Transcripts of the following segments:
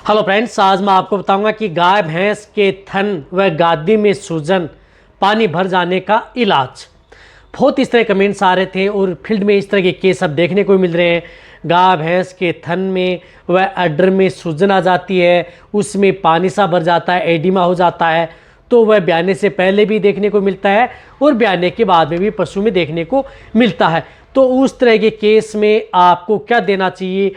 Hello friends, आज मैं आपको बताऊंगा कि गाय भैंस के थन व गादी में सूजन, पानी भर जाने का इलाज। बहुत इस तरह कमेंट्स आ रहे थे और फील्ड में इस तरह के केस अब देखने को मिल रहे हैं। गाय भैंस के थन में व अड्डर में सूजन आ जाती है, उसमें पानी सा भर जाता है, एडिमा हो जाता है। तो वह ब्याने से पहले भी देखने को मिलता है और ब्याने के बाद में भी पशु में देखने को मिलता है। तो उस तरह के केस में आपको क्या देना चाहिए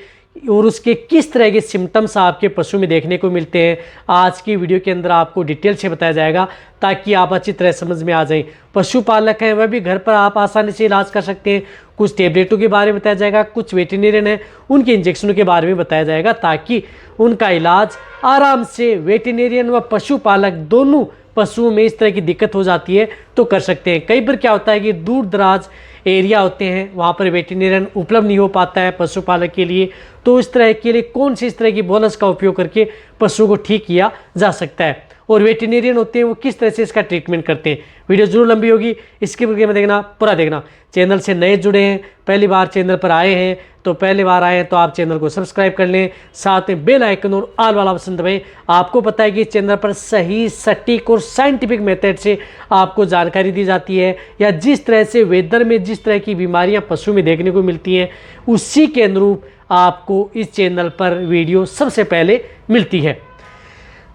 और उसके किस तरह के सिम्टम्स आपके पशु में देखने को मिलते हैं, आज की वीडियो के अंदर आपको डिटेल से बताया जाएगा ताकि आप अच्छी तरह समझ में आ जाएं। पशुपालक हैं वह भी घर पर आप आसानी से इलाज कर सकते हैं। कुछ टेबलेटों के बारे में बताया जाएगा, कुछ वेटरनरियन हैं उनके इंजेक्शनों के बारे में बताया जाएगा ताकि उनका इलाज आराम से वेटरनरियन व पशुपालक दोनों पशुओं में इस तरह की दिक्कत हो जाती है तो कर सकते हैं। कई बार क्या होता है कि दूर दराज एरिया होते हैं, वहाँ पर वेटरनरियन उपलब्ध नहीं हो पाता है पशुपालक के लिए। तो इस तरह के लिए कौन सी इस तरह की बोनस का उपयोग करके पशुओं को ठीक किया जा सकता है और वेटरनरियन होते हैं वो किस तरह से इसका ट्रीटमेंट करते हैं। वीडियो जरूर लंबी होगी, इसके बारे में देखना, पूरा देखना। चैनल से नए जुड़े हैं, पहली बार चैनल पर आए हैं तो पहली बार आए हैं तो आप चैनल को सब्सक्राइब कर लें, साथ में बेल आइकन और ऑल वाला ऑप्शन दबाएं। आपको पता है कि इस चैनल पर सही, सटीक और साइंटिफिक मेथड से आपको जानकारी दी जाती है, या जिस तरह से वेदर में जिस तरह की बीमारियां पशु में देखने को मिलती हैं उसी के अनुरूप आपको इस चैनल पर वीडियो सबसे पहले मिलती है।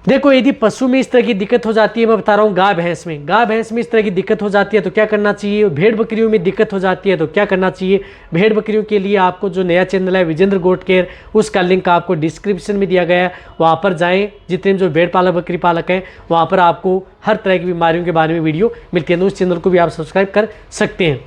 देखो, यदि पशु में इस तरह की दिक्कत हो जाती है, मैं बता रहा हूँ गाय भैंस में इस तरह की दिक्कत हो जाती है तो क्या करना चाहिए। भेड़ बकरियों में दिक्कत हो जाती है तो क्या करना चाहिए। भेड़ बकरियों के लिए आपको जो नया चैनल है विजेंद्र गोट केयर, उसका लिंक आपको डिस्क्रिप्शन में दिया गया है, वहाँ पर जाएँ। जितने जो भेड़ पालक बकरी पालक हैं वहाँ पर आपको हर तरह की बीमारियों के बारे में वीडियो मिलती है, तो उस चैनल को भी आप सब्सक्राइब कर सकते हैं।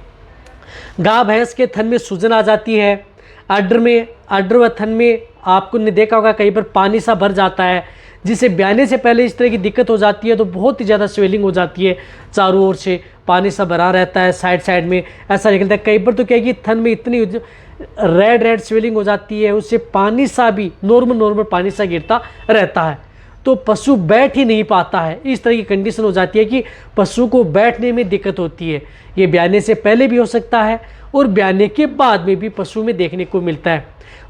गाय भैंस के थन में सूजन आ जाती है, अड्डर व थन में आपको ने देखा होगा कई बार पानी सा भर जाता है, जिसे ब्याने से पहले इस तरह की दिक्कत हो जाती है तो बहुत ही ज़्यादा स्वेलिंग हो जाती है, चारों ओर से पानी सा भरा रहता है, साइड में ऐसा निकलता है। कई बार तो क्या है कि थन में इतनी रेड स्वेलिंग हो जाती है, उससे पानी सा भी नॉर्मल पानी सा गिरता रहता है, तो पशु बैठ ही नहीं पाता है। इस तरह की कंडीशन हो जाती है कि पशु को बैठने में दिक्कत होती है। ये ब्याने से पहले भी हो सकता है और ब्याने के बाद में भी पशु में देखने को मिलता है।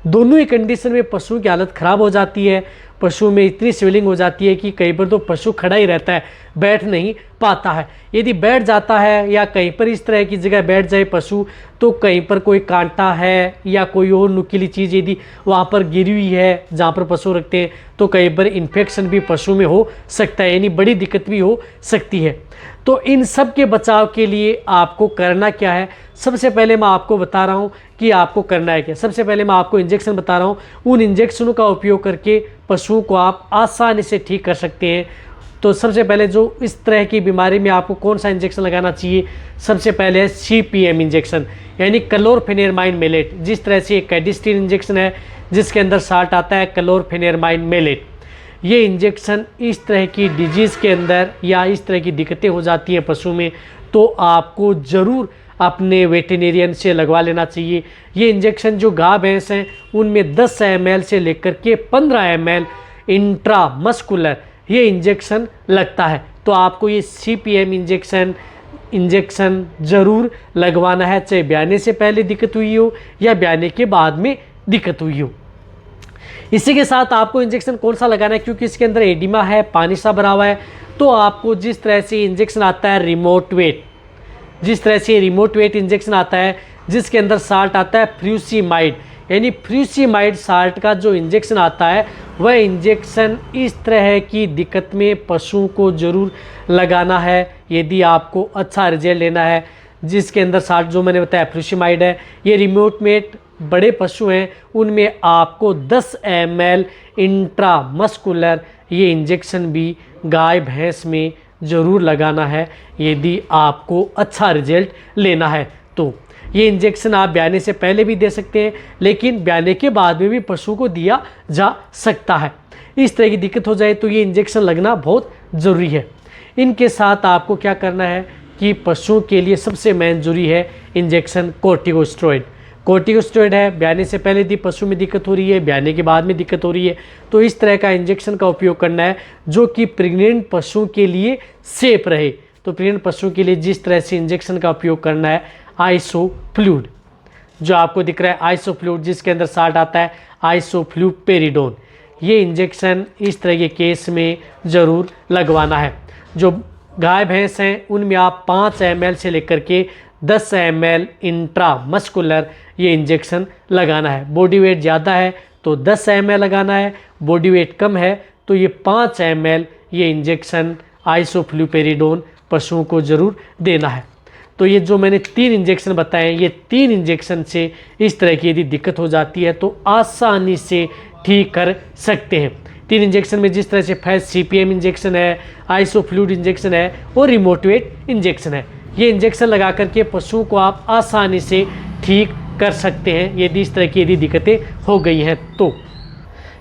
दोनों ही कंडीशन में पशु की हालत ख़राब हो जाती है, पशु में इतनी स्वेलिंग हो जाती है कि कई बार तो पशु खड़ा ही रहता है, बैठ नहीं पाता है। यदि बैठ जाता है या कहीं पर इस तरह की जगह बैठ जाए पशु, तो कहीं पर कोई कांटा है या कोई और नुकीली चीज़ यदि वहाँ पर गिरी हुई है जहाँ पर पशु रखते हैं तो कई बार इन्फेक्शन भी पशु में हो सकता है, यानी बड़ी दिक्कत भी हो सकती है। तो इन सब के बचाव के लिए आपको करना क्या है, सबसे पहले मैं आपको बता रहा हूँ कि आपको करना है क्या। सबसे पहले मैं आपको इंजेक्शन बता रहा हूँ, उन इंजेक्शनों का उपयोग करके पशुओं को आप आसानी से ठीक कर सकते हैं। तो सबसे पहले जो इस तरह की बीमारी में आपको कौन सा इंजेक्शन लगाना चाहिए, सबसे पहले है CPM इंजेक्शन, यानी क्लोरफेनेरमाइन मेलेट। जिस तरह से एक कैडिस्टीन इंजेक्शन है जिसके अंदर साल्ट आता है क्लोरफेनेरमाइन मेलेट, ये इंजेक्शन इस तरह की डिजीज़ के अंदर या इस तरह की दिक्कतें हो जाती हैं पशु में तो आपको ज़रूर अपने वेटरनरियन से लगवा लेना चाहिए। ये इंजेक्शन जो गाय भैंस हैं उनमें 10 ml से लेकर के 15 ml इंट्रामस्कुलर ये इंजेक्शन लगता है, तो आपको ये CPM इंजेक्शन ज़रूर लगवाना है, चाहे ब्याने से पहले दिक्कत हुई हो या ब्याने के बाद में दिक्कत हुई हो। इसी के साथ आपको इंजेक्शन कौन सा लगाना है, क्योंकि इसके अंदर एडिमा है, पानी सा भरा हुआ है, तो आपको जिस तरह से इंजेक्शन आता है रिमोट वेट इंजेक्शन आता है जिसके अंदर साल्ट आता है फ्यूसिमाइड, यानी फ्यूसिमाइड साल्ट का जो इंजेक्शन आता है वह इंजेक्शन इस तरह की दिक्कत में पशुओं को ज़रूर लगाना है यदि आपको अच्छा रिजल्ट लेना है। जिसके अंदर साल्ट जो मैंने बताया फ्यूसिमाइड है। ये रिमोट वेट बड़े पशु हैं उनमें आपको 10 ml इंट्रामस्कुलर ये इंजेक्शन भी गाय भैंस में ज़रूर लगाना है यदि आपको अच्छा रिजल्ट लेना है। तो ये इंजेक्शन आप ब्याने से पहले भी दे सकते हैं, लेकिन ब्याने के बाद में भी पशु को दिया जा सकता है। इस तरह की दिक्कत हो जाए तो ये इंजेक्शन लगना बहुत ज़रूरी है। इनके साथ आपको क्या करना है कि पशुओं के लिए सबसे मेन जरूरी है इंजेक्शन कोर्टिकोस्टेरॉइड है। ब्याने से पहले यदि पशु में दिक्कत हो रही है, ब्याने के बाद में दिक्कत हो रही है, तो इस तरह का इंजेक्शन का उपयोग करना है जो कि प्रेग्नेंट पशुओं के लिए सेफ रहे। तो प्रेग्नेंट पशुओं के लिए जिस तरह से इंजेक्शन का उपयोग करना है आइसोफ्लूड, जो आपको दिख रहा है आइसोफ्लूड, जिसके अंदर साल्ट आता है आइसोफ्लूपेरिडोन, ये इंजेक्शन इस तरह के केस में ज़रूर लगवाना है। जो गाय भैंस हैं उनमें आप 5 ml से लेकर के 10 ml इंट्रामस्कुलर ये इंजेक्शन लगाना है। बॉडी वेट ज़्यादा है तो 10 ml लगाना है, बॉडी वेट कम है तो ये 5 ml ये इंजेक्शन आइसोफ्लुपेरिडोन पशुओं को ज़रूर देना है। तो ये जो मैंने 3 इंजेक्शन बताए, ये 3 इंजेक्शन से इस तरह की यदि दिक्कत हो जाती है तो आसानी से ठीक कर सकते हैं। 3 इंजेक्शन में जिस तरह से फैस CPM इंजेक्शन है, आइसोफ्लूइड इंजेक्शन है और रिमोटवेट इंजेक्शन है। ये इंजेक्शन लगा करके पशुओं को आप आसानी से ठीक कर सकते हैं यदि इस तरह की यदि दिक्कतें हो गई हैं तो।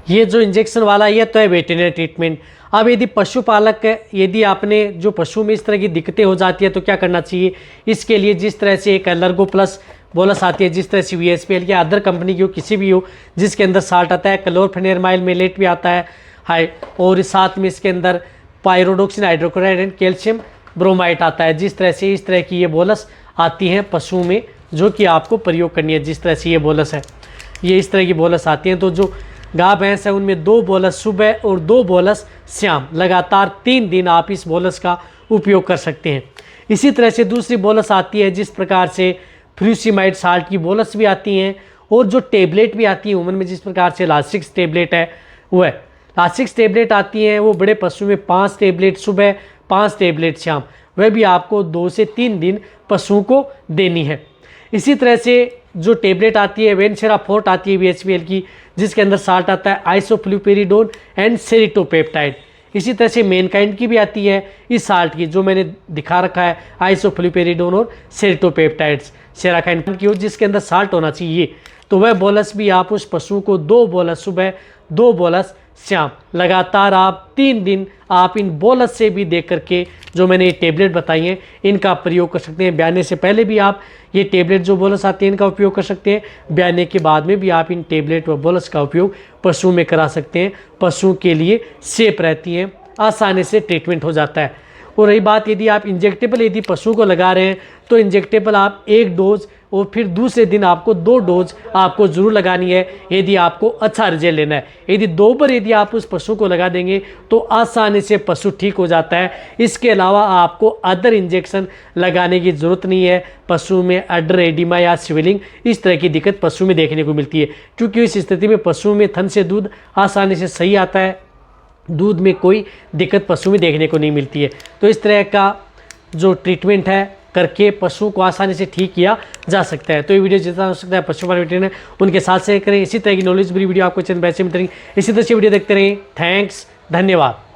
ये जो इंजेक्शन वाला ये तो है वेटरनरी ट्रीटमेंट। अब यदि पशुपालक यदि आपने जो पशु में इस तरह की दिक्कतें हो जाती है तो क्या करना चाहिए, इसके लिए जिस तरह से एक अलर्गो प्लस बोलस आती है, जिस तरह से VSPL या अदर कंपनी की हो, किसी भी हो, जिसके अंदर साल्ट आता है, क्लोरफेनेरमाइल मेलेट भी आता है हाई, और साथ में इसके अंदर पायरोडोक्सिन हाइड्रोक्लोराइड एंड कैल्शियम ब्रोमाइट आता है। जिस तरह से इस तरह की ये बोलस आती हैं पशु में जो कि आपको प्रयोग करनी है। जिस तरह से ये बोलस है, ये इस तरह की बोलस आती हैं। तो जो गाय भैंस है उनमें 2 बोलस सुबह और 2 बोलस शाम, लगातार 3 दिन आप इस बोलस का उपयोग कर सकते हैं। इसी तरह से दूसरी बोलस आती है जिस प्रकार से फ्यूसिमाइड साल्ट की बोलस भी आती हैं, और जो टेबलेट भी आती है उमन में, जिस प्रकार से लासिक्स टेबलेट है वो है। लासिक्स टेबलेट आती हैं वो बड़े पशु में 5 टेबलेट सुबह 5 टेबलेट शाम, वह भी आपको 2 से 3 दिन पशुओं को देनी है। इसी तरह से जो टेबलेट आती है वेनसेरा फोर्ट आती है VSPL की, जिसके अंदर साल्ट आता है आइसोफ्लुपेरिडोन एंड सेरिटोपेप्टाइड। इसी तरह से मेनकाइंड की भी आती है इस साल्ट की, जो मैंने दिखा रखा है आइसोफ्लुपेरिडोन और सेरिटोपेप्टाइड्स सेराकाइन की हो, जिसके अंदर साल्ट होना चाहिए। तो वह बोलस भी आप उस पशु को 2 बोलस सुबह 2 बोलस शाम, लगातार आप 3 दिन आप इन बोलस से भी दे करके जो मैंने ये टेबलेट बताई हैं इनका प्रयोग कर सकते हैं। ब्याने से पहले भी आप ये टेबलेट जो बोलस आती है इनका उपयोग कर सकते हैं, ब्याने के बाद में भी आप इन टेबलेट व बोलस का उपयोग पशु में करा सकते हैं। पशु के लिए सेफ रहती हैं, आसानी से ट्रीटमेंट हो जाता है। और रही बात यदि आप इंजेक्टेबल यदि पशु को लगा रहे हैं तो इंजेक्टेबल आप 1 डोज और फिर दूसरे दिन आपको 2 डोज आपको ज़रूर लगानी है यदि आपको अच्छा रिजल्ट लेना है। यदि 2 बार यदि आप उस पशु को लगा देंगे तो आसानी से पशु ठीक हो जाता है। इसके अलावा आपको अदर इंजेक्शन लगाने की ज़रूरत नहीं है। पशु में अडर एडिमा या स्वेलिंग इस तरह की दिक्कत पशु में देखने को मिलती है, क्योंकि इस स्थिति में पशु में थन से दूध आसानी से सही आता है, दूध में कोई दिक्कत पशु में देखने को नहीं मिलती है। तो इस तरह का जो ट्रीटमेंट है करके पशु को आसानी से ठीक किया जा सकता है। तो ये वीडियो जितना हो सकता है पशुपालन वेटरनरी उनके साथ शेयर करें। इसी तरह की नॉलेज भरी वीडियो आपको चैनल पर ऐसे मिलती रहेंगी। इसी तरह से वीडियो देखते रहें। थैंक्स, धन्यवाद।